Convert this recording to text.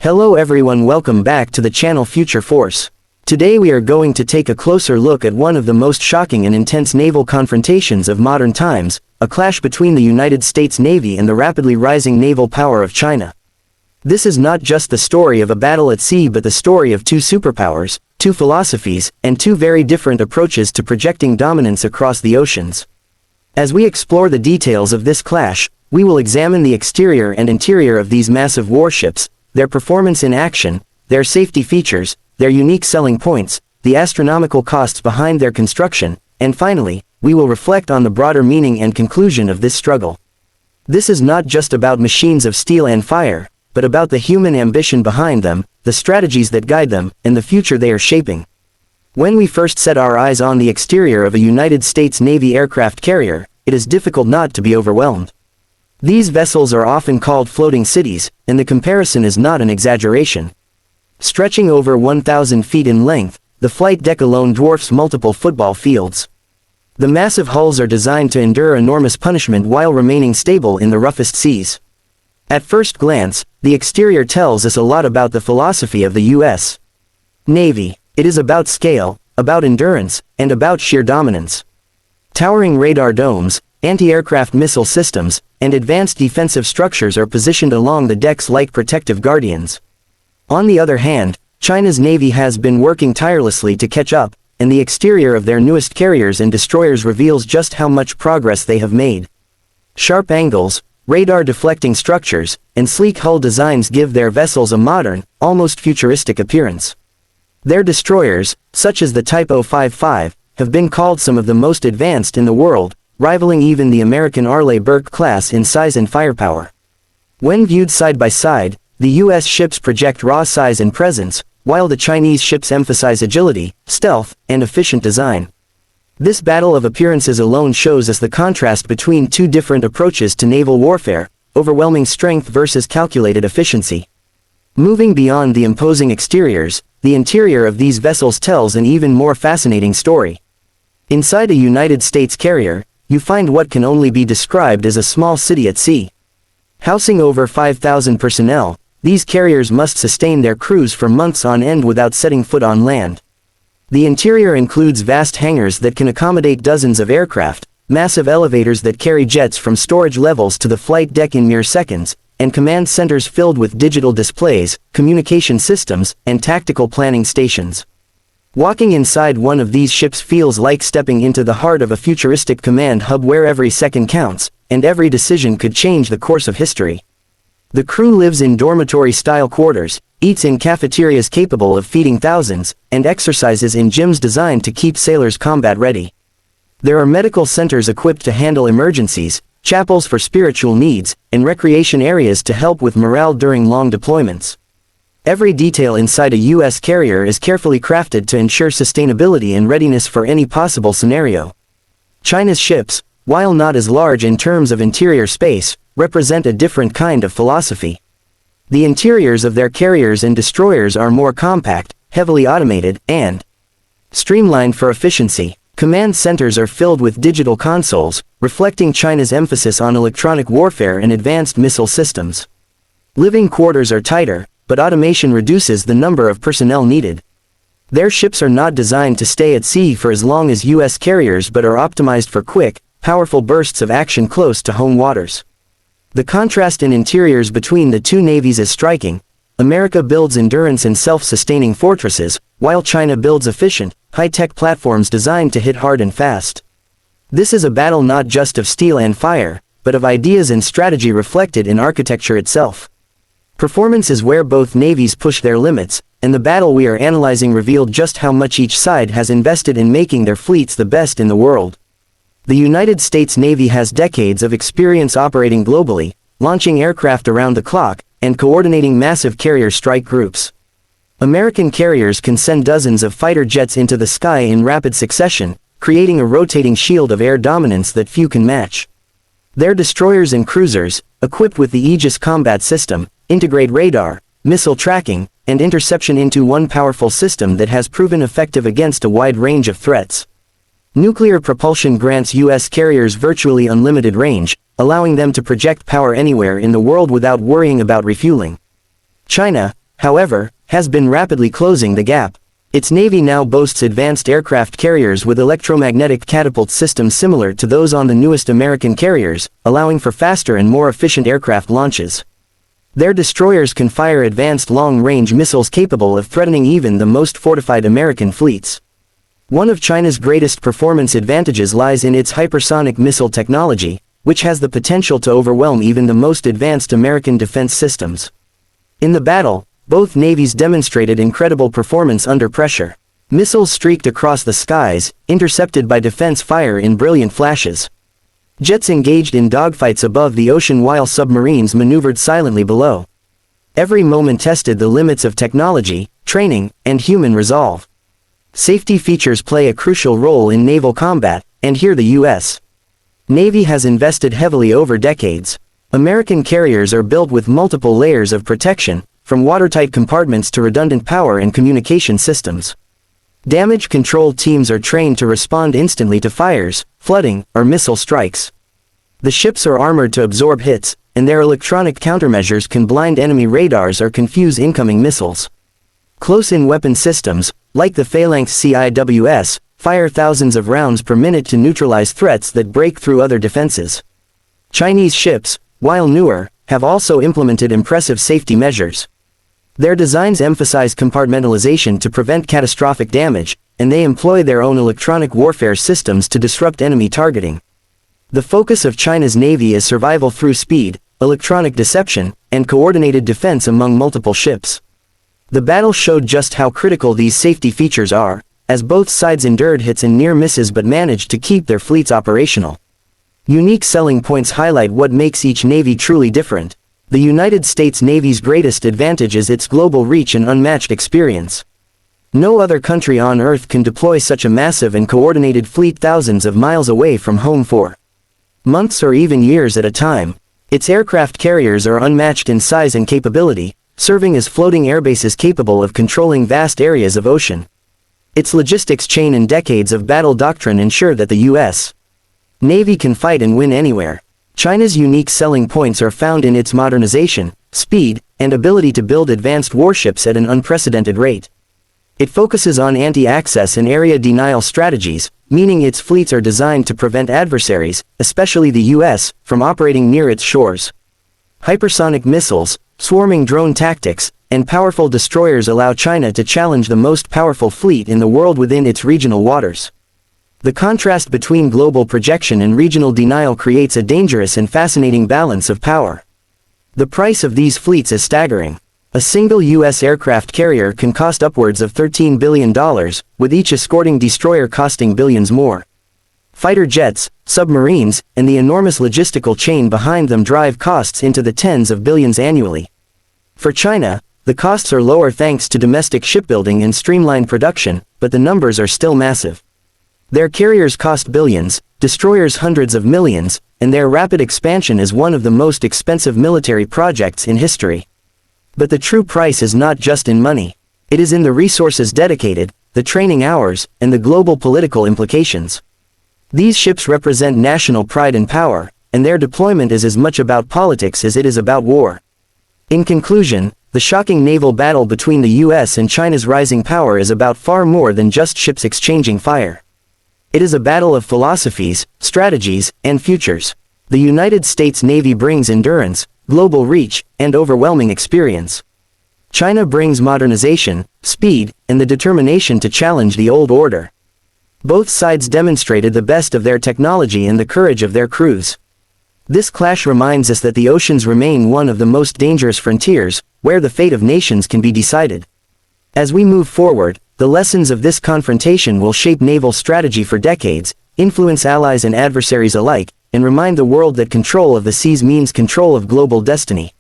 Hello everyone, welcome back to the channel Future Force. Today we are going to take a closer look at one of the most shocking and intense naval confrontations of modern times, a clash between the United States Navy and the rapidly rising naval power of China. This is not just the story of a battle at sea but the story of two superpowers, two philosophies, and two very different approaches to projecting dominance across the oceans. As we explore the details of this clash, we will examine the exterior and interior of these massive warships, their performance in action, their safety features, their unique selling points, the astronomical costs behind their construction, and finally, we will reflect on the broader meaning and conclusion of this struggle. This is not just about machines of steel and fire, but about the human ambition behind them, the strategies that guide them, and the future they are shaping. When we first set our eyes on the exterior of a United States Navy aircraft carrier, it is difficult not to be overwhelmed. These vessels are often called floating cities, and the comparison is not an exaggeration. Stretching over 1,000 feet in length, the flight deck alone dwarfs multiple football fields. The massive hulls are designed to endure enormous punishment while remaining stable in the roughest seas. At first glance, the exterior tells us a lot about the philosophy of the U.S. Navy. It is about scale, about endurance, and about sheer dominance. Towering radar domes, anti-aircraft missile systems, and advanced defensive structures are positioned along the decks like protective guardians. On the other hand, China's Navy has been working tirelessly to catch up, and the exterior of their newest carriers and destroyers reveals just how much progress they have made. Sharp angles, radar-deflecting structures, and sleek hull designs give their vessels a modern, almost futuristic appearance. Their destroyers, such as the Type 055, have been called some of the most advanced in the world, rivaling even the American Arleigh-Burke class in size and firepower. When viewed side by side, the U.S. ships project raw size and presence, while the Chinese ships emphasize agility, stealth, and efficient design. This battle of appearances alone shows us the contrast between two different approaches to naval warfare, overwhelming strength versus calculated efficiency. Moving beyond the imposing exteriors, the interior of these vessels tells an even more fascinating story. Inside a United States carrier, you find what can only be described as a small city at sea. Housing over 5,000 personnel, these carriers must sustain their crews for months on end without setting foot on land. The interior includes vast hangars that can accommodate dozens of aircraft, massive elevators that carry jets from storage levels to the flight deck in mere seconds, and command centers filled with digital displays, communication systems, and tactical planning stations. Walking inside one of these ships feels like stepping into the heart of a futuristic command hub where every second counts, and every decision could change the course of history. The crew lives in dormitory-style quarters, eats in cafeterias capable of feeding thousands, and exercises in gyms designed to keep sailors combat-ready. There are medical centers equipped to handle emergencies, chapels for spiritual needs, and recreation areas to help with morale during long deployments. Every detail inside a U.S. carrier is carefully crafted to ensure sustainability and readiness for any possible scenario. China's ships, while not as large in terms of interior space, represent a different kind of philosophy. The interiors of their carriers and destroyers are more compact, heavily automated, and streamlined for efficiency. Command centers are filled with digital consoles, reflecting China's emphasis on electronic warfare and advanced missile systems. Living quarters are tighter, but automation reduces the number of personnel needed. Their ships are not designed to stay at sea for as long as U.S. carriers but are optimized for quick, powerful bursts of action close to home waters. The contrast in interiors between the two navies is striking. America builds endurance and self-sustaining fortresses, while China builds efficient, high-tech platforms designed to hit hard and fast. This is a battle not just of steel and fire, but of ideas and strategy reflected in architecture itself. Performance is where both navies push their limits, and the battle we are analyzing revealed just how much each side has invested in making their fleets the best in the world. The United States Navy has decades of experience operating globally, launching aircraft around the clock, and coordinating massive carrier strike groups. American carriers can send dozens of fighter jets into the sky in rapid succession, creating a rotating shield of air dominance that few can match. Their destroyers and cruisers, equipped with the Aegis combat system, integrate radar, missile tracking, and interception into one powerful system that has proven effective against a wide range of threats. Nuclear propulsion grants U.S. carriers virtually unlimited range, allowing them to project power anywhere in the world without worrying about refueling. China, however, has been rapidly closing the gap. Its navy now boasts advanced aircraft carriers with electromagnetic catapult systems similar to those on the newest American carriers, allowing for faster and more efficient aircraft launches. Their destroyers can fire advanced long-range missiles capable of threatening even the most fortified American fleets. One of China's greatest performance advantages lies in its hypersonic missile technology, which has the potential to overwhelm even the most advanced American defense systems. In the battle, both navies demonstrated incredible performance under pressure. Missiles streaked across the skies, intercepted by defense fire in brilliant flashes. Jets engaged in dogfights above the ocean while submarines maneuvered silently below. Every moment tested the limits of technology, training, and human resolve. Safety features play a crucial role in naval combat, and here the U.S. Navy has invested heavily over decades. American carriers are built with multiple layers of protection, from watertight compartments to redundant power and communication systems. Damage control teams are trained to respond instantly to fires, flooding, or missile strikes. The ships are armored to absorb hits, and their electronic countermeasures can blind enemy radars or confuse incoming missiles. Close-in weapon systems, like the Phalanx CIWS, fire thousands of rounds per minute to neutralize threats that break through other defenses. Chinese ships, while newer, have also implemented impressive safety measures. Their designs emphasize compartmentalization to prevent catastrophic damage, and they employ their own electronic warfare systems to disrupt enemy targeting. The focus of China's navy is survival through speed, electronic deception, and coordinated defense among multiple ships. The battle showed just how critical these safety features are, as both sides endured hits and near misses but managed to keep their fleets operational. Unique selling points highlight what makes each navy truly different. The United States Navy's greatest advantage is its global reach and unmatched experience. No other country on Earth can deploy such a massive and coordinated fleet thousands of miles away from home for months or even years at a time. Its aircraft carriers are unmatched in size and capability, serving as floating airbases capable of controlling vast areas of ocean. Its logistics chain and decades of battle doctrine ensure that the U.S. Navy can fight and win anywhere. China's unique selling points are found in its modernization, speed, and ability to build advanced warships at an unprecedented rate. It focuses on anti-access and area denial strategies, meaning its fleets are designed to prevent adversaries, especially the U.S., from operating near its shores. Hypersonic missiles, swarming drone tactics, and powerful destroyers allow China to challenge the most powerful fleet in the world within its regional waters. The contrast between global projection and regional denial creates a dangerous and fascinating balance of power. The price of these fleets is staggering. A single U.S. aircraft carrier can cost upwards of $13 billion, with each escorting destroyer costing billions more. Fighter jets, submarines, and the enormous logistical chain behind them drive costs into the tens of billions annually. For China, the costs are lower thanks to domestic shipbuilding and streamlined production, but the numbers are still massive. Their carriers cost billions, destroyers hundreds of millions, and their rapid expansion is one of the most expensive military projects in history. But the true price is not just in money. It is in the resources dedicated, the training hours, and the global political implications. These ships represent national pride and power, and their deployment is as much about politics as it is about war. In conclusion, the shocking naval battle between the U.S. and China's rising power is about far more than just ships exchanging fire. It is a battle of philosophies, strategies, and futures. The United States Navy brings endurance, global reach, and overwhelming experience. China brings modernization, speed, and the determination to challenge the old order. Both sides demonstrated the best of their technology and the courage of their crews. This clash reminds us that the oceans remain one of the most dangerous frontiers, where the fate of nations can be decided. As we move forward, the lessons of this confrontation will shape naval strategy for decades, influence allies and adversaries alike, and remind the world that control of the seas means control of global destiny.